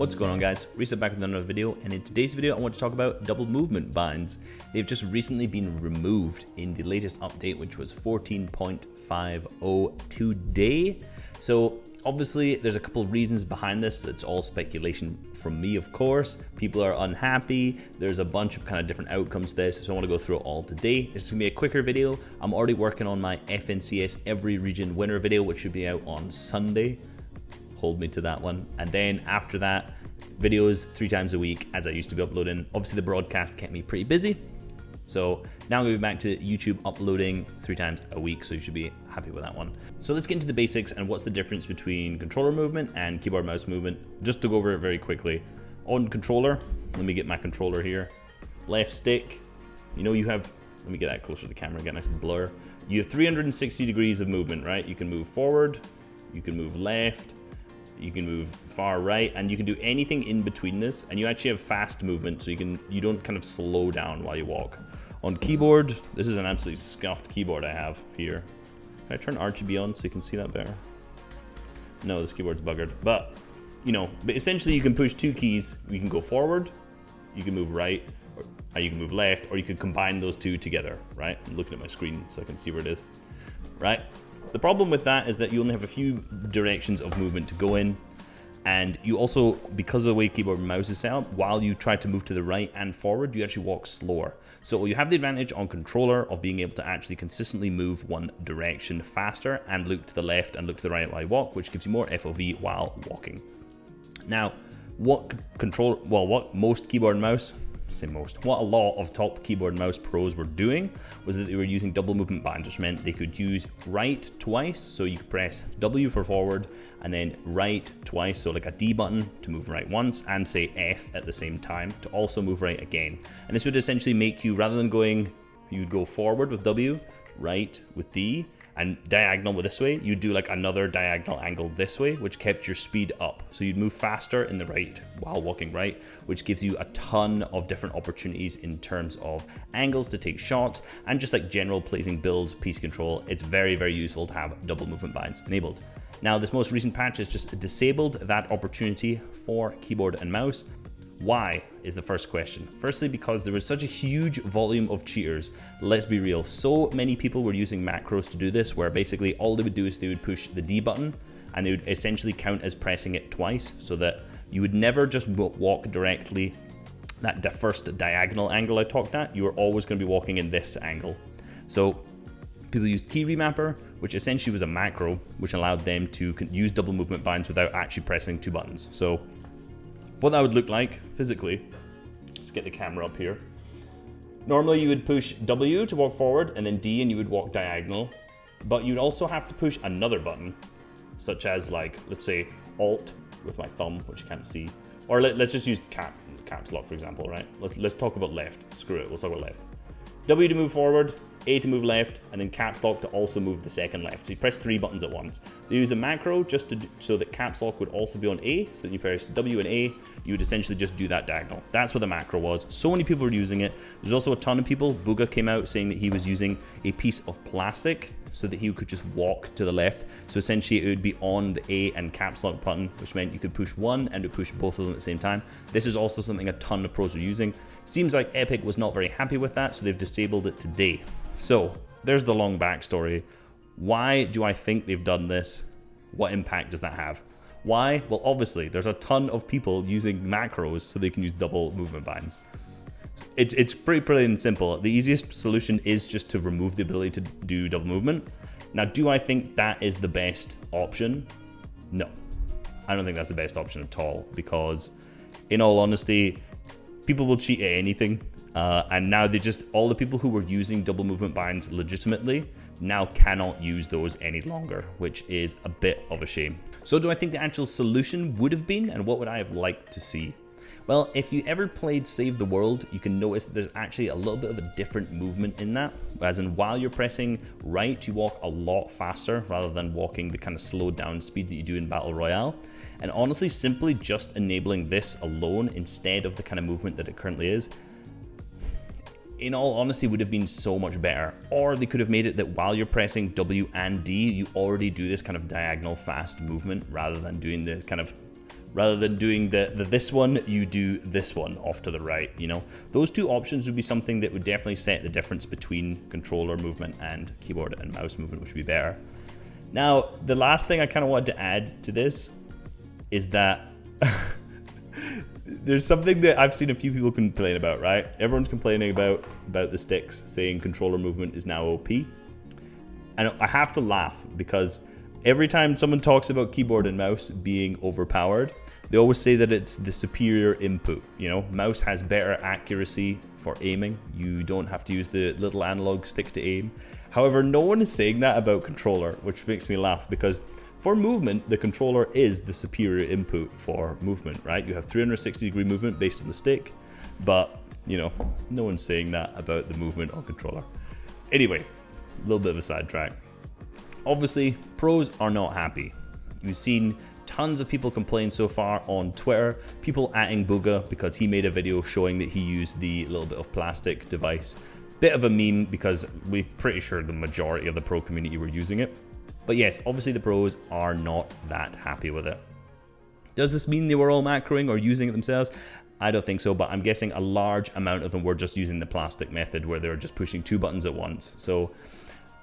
What's going on, guys? Reisshub back with another video, and in today's video I want to talk about double movement binds. They've just recently been removed in the latest update, which was 14.50 today. So obviously there's a couple of reasons behind this. It's all speculation from me, of course. People are unhappy. There's a bunch of kind of different outcomes to this, so I want to go through it all today. This is gonna be a quicker video. I'm already working on my FNCS every region winner video, which should be out on Sunday. Hold me to that one. And then after that, videos 3 times a week as I used to be uploading. Obviously the broadcast kept me pretty busy, so now I'm gonna be back to YouTube uploading 3 times a week, so you should be happy with that one. So let's get into the basics and what's the difference between controller movement and keyboard mouse movement. Just to go over it very quickly. On controller, let me get my controller here. Left stick, you know you have, let me get that closer to the camera, get a nice blur. You have 360 degrees of movement, right? You can move forward, you can move left, you can move far right, and you can do anything in between this, and you actually have fast movement, so you don't kind of slow down while you walk. On keyboard, this is an absolutely scuffed keyboard I have here. Can I turn RGB on so you can see that better? No, this keyboard's buggered, but but essentially you can push 2 keys. You can go forward, you can move right, or you can move left, or you can combine those 2 together, right? I'm looking at my screen so I can see where it is, right? The problem with that is that you only have a few directions of movement to go in, and you also, because of the way keyboard and mouse is set up, while you try to move to the right and forward, you actually walk slower. So you have the advantage on controller of being able to actually consistently move one direction faster and look to the left and look to the right while you walk, which gives you more FOV while walking. Now, what most keyboard and mouse, what a lot of top keyboard and mouse pros were doing was that they were using double movement binds, which meant they could use right twice, so you could press W for forward and then right twice, so like a D button to move right once, and say F at the same time to also move right again. And this would essentially make you, rather than going, you'd go forward with W, right with D, and diagonal with this way, you do like another diagonal angle this way, which kept your speed up. So you'd move faster in the right while walking right, which gives you a ton of different opportunities in terms of angles to take shots and just like general placing builds, piece control. It's very, very useful to have double movement binds enabled. Now, this most recent patch has just disabled that opportunity for keyboard and mouse. Why is the first question. Firstly, because there was such a huge volume of cheaters. Let's be real, so many people were using macros to do this, where basically all they would do is they would push the D button and they would essentially count as pressing it twice, so that you would never just walk directly that first diagonal angle I talked at. You were always going to be walking in this angle. So people used key remapper, which essentially was a macro which allowed them to use double movement binds without actually pressing 2 buttons. So what that would look like physically, let's get the camera up here. Normally you would push W to walk forward and then D and you would walk diagonal, but you'd also have to push another button, such as like, let's say Alt with my thumb, which you can't see, or let's just use caps lock for example, right? Let's talk about left, screw it, let's talk about left. W to move forward, A to move left, and then caps lock to also move the second left. So you press 3 buttons at once. They use a macro just so that caps lock would also be on A, so that you press W and A, you would essentially just do that diagonal. That's what the macro was. So many people were using it. There's also a ton of people, Booga came out saying that he was using a piece of plastic so that he could just walk to the left. So essentially it would be on the A and caps lock button, which meant you could push one and it would push both of them at the same time. This is also something a ton of pros are using. Seems like Epic was not very happy with that, so they've disabled it today. So there's the long backstory. Why do I think they've done this? What impact does that have? Why? Well, obviously there's a ton of people using macros so they can use double movement binds. It's pretty simple. The easiest solution is just to remove the ability to do double movement. Now, do I think that is the best option? No, I don't think that's the best option at all, because in all honesty, people will cheat at anything. And now all the people who were using double movement binds legitimately now cannot use those any longer, which is a bit of a shame. So do I think the actual solution would have been, and what would I have liked to see? Well, if you ever played Save the World, you can notice that there's actually a little bit of a different movement in that. As in, while you're pressing right, you walk a lot faster rather than walking the kind of slowed down speed that you do in Battle Royale. And honestly, simply just enabling this alone instead of the kind of movement that it currently is, in all honesty, would have been so much better. Or they could have made it that while you're pressing W and D, you already do this kind of diagonal fast movement rather than doing the kind of Rather than doing this one, you do this one off to the right, you know? Those two options would be something that would definitely set the difference between controller movement and keyboard and mouse movement, which would be better. Now, the last thing I kind of wanted to add to this is that there's something that I've seen a few people complain about, right? Everyone's complaining about the sticks, saying controller movement is now OP. And I have to laugh because every time someone talks about keyboard and mouse being overpowered, they always say that it's the superior input. You know, mouse has better accuracy for aiming. You don't have to use the little analog stick to aim. However, no one is saying that about controller, which makes me laugh because for movement, the controller is the superior input for movement, right? You have 360-degree movement based on the stick, but, you know, no one's saying that about the movement on controller. Anyway, a little bit of a sidetrack. Obviously, pros are not happy. You've seen tons of people complain so far on Twitter, people atting Booga because he made a video showing that he used the little bit of plastic device. Bit of a meme because we're pretty sure the majority of the pro community were using it. But yes, obviously the pros are not that happy with it. Does this mean they were all macroing or using it themselves? I don't think so, but I'm guessing a large amount of them were just using the plastic method where they were just pushing 2 buttons at once. So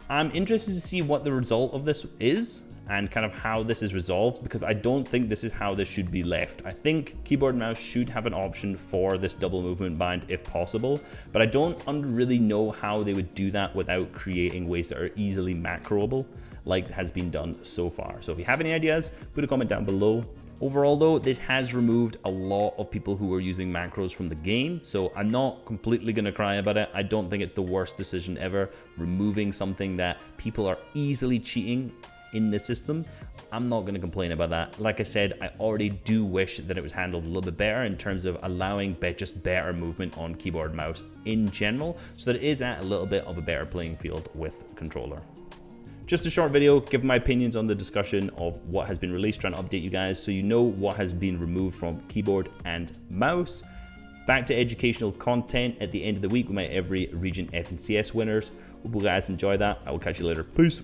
I'm interested to see what the result of this is and kind of how this is resolved, because I don't think this is how this should be left. I think keyboard and mouse should have an option for this double movement bind if possible, but I don't really know how they would do that without creating ways that are easily macroable like has been done so far. So if you have any ideas, put a comment down below. Overall though, this has removed a lot of people who were using macros from the game, so I'm not completely gonna cry about it. I don't think it's the worst decision ever, removing something that people are easily cheating in the system. I'm not gonna complain about that. Like I said, I already do wish that it was handled a little bit better in terms of allowing just better movement on keyboard and mouse in general, so that it is at a little bit of a better playing field with controller. Just a short video, giving my opinions on the discussion of what has been released, trying to update you guys so you know what has been removed from keyboard and mouse. Back to educational content at the end of the week with my every region FNCS winners. Hope you guys enjoy that. I will catch you later. Peace.